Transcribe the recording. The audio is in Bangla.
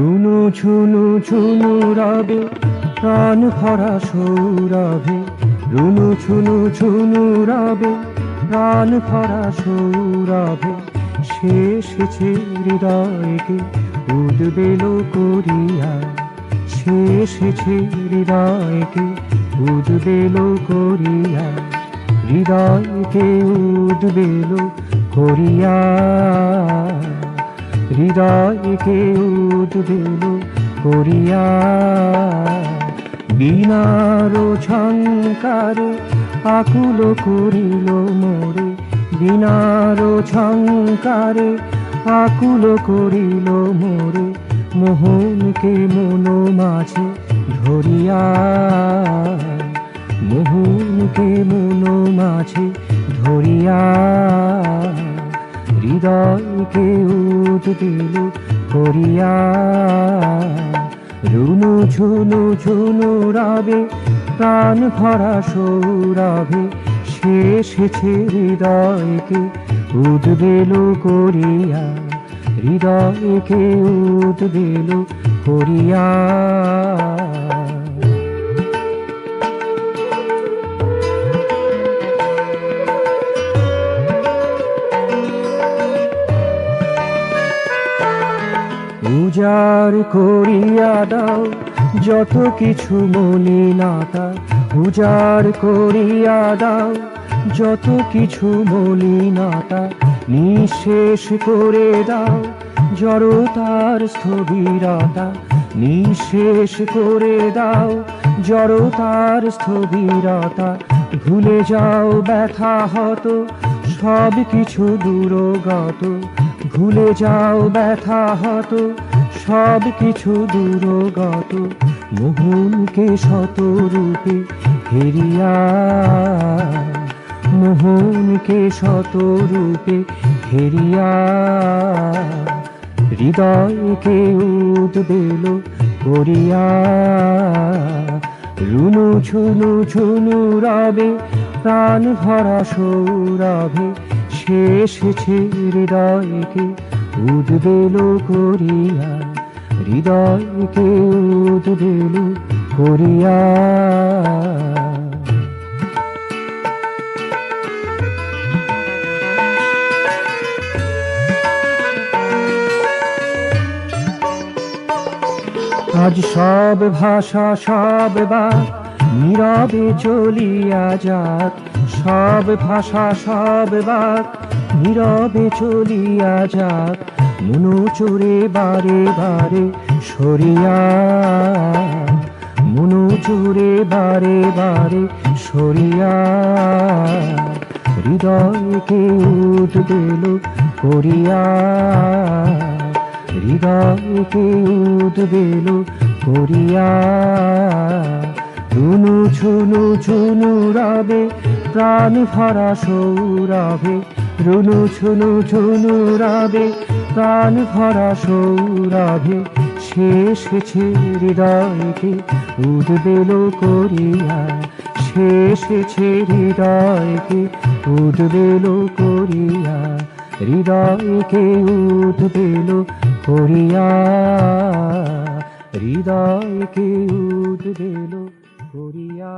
রুনু ঝুনু ঝুনু রবে প্রাণ ভরা সৌরভে, রুনু ঝুনু ঝুনু রবে প্রাণ ভরা সৌরভে, শেষেছে হৃদয়কে উদ্বেলো করিয়া, শেষেছে হৃদয়কে উদ্বেলো করিয়া, হৃদয়কে উদ্বেলো করিয়া, হৃদয়কে উদ্বেলো করিয়া। বীণার ঝঙ্কারে আকুল করিল মোরে, বীণার ঝঙ্কারে আকুল করিল মোরে, মোহনকে মন মাঝে ধরিয়া, মোহনকে মন মাঝে ধরিয়া, হৃদয়কে উদ্বেলো করিয়া। রুনু ঝুনু ঝুনু রবে প্রাণ ভরা সৌরভে, শেষেছে হৃদয়কে উদ্বেলো করিয়া, হৃদয়কে উদ্বেলো করিয়া। উজাড় করিয়া দাও যত কিছু মলিনতা, উজাড় করিয়া দাও যত কিছু মলিনতা, নিঃশেষ করে দাও জড়তার স্থবিরতা, নিঃশেষ করে দাও জড়তার স্থবিরতা। ভুলে যাও ব্যথা হত সব কিছু দূরগত, ভুলে যাও ব্যথা হত সব কিছু দূরগত, মোহনকে শতরূপে হেরিয়া, মোহনকে শতরূপে হেরিয়া, হৃদয়কে উদ্বেলো করিয়া। রুনু ঝুনু ঝুনু রবে প্রাণ ভরা সৌরভে, শেষেছে হৃদয়কে উদ্বেলো করিয়া, হৃদয়কে উদ্বেলো করিয়া। আজ সব ভাষা সব বাক নীরবে চলিয়া যাক, সব ভাষা সব বাক নীরবে চলিয়া যাক, মনো চোরে বারে বারে সরিয়া, মনো চোরে বারে বারে সরিয়া, হৃদয়কে উদ্বেলো করিয়া, হৃদয়কে উদ্বেলো করিয়া। রুনু ঝুনু ঝুনু রবে প্রাণ ভরা সৌরভে, রুনু ঝুনু ঝুনু রবে প্রাণ ভরা সৌরভে, শেষেছে হৃদয়কে উদ্বেলো করিয়া, শেষেছে হৃদয়কে উদ্বেলো করিয়া, হৃদয়কে উদ্বেলো করিয়া, হৃদয়কে উদ্বেলো করিয়া।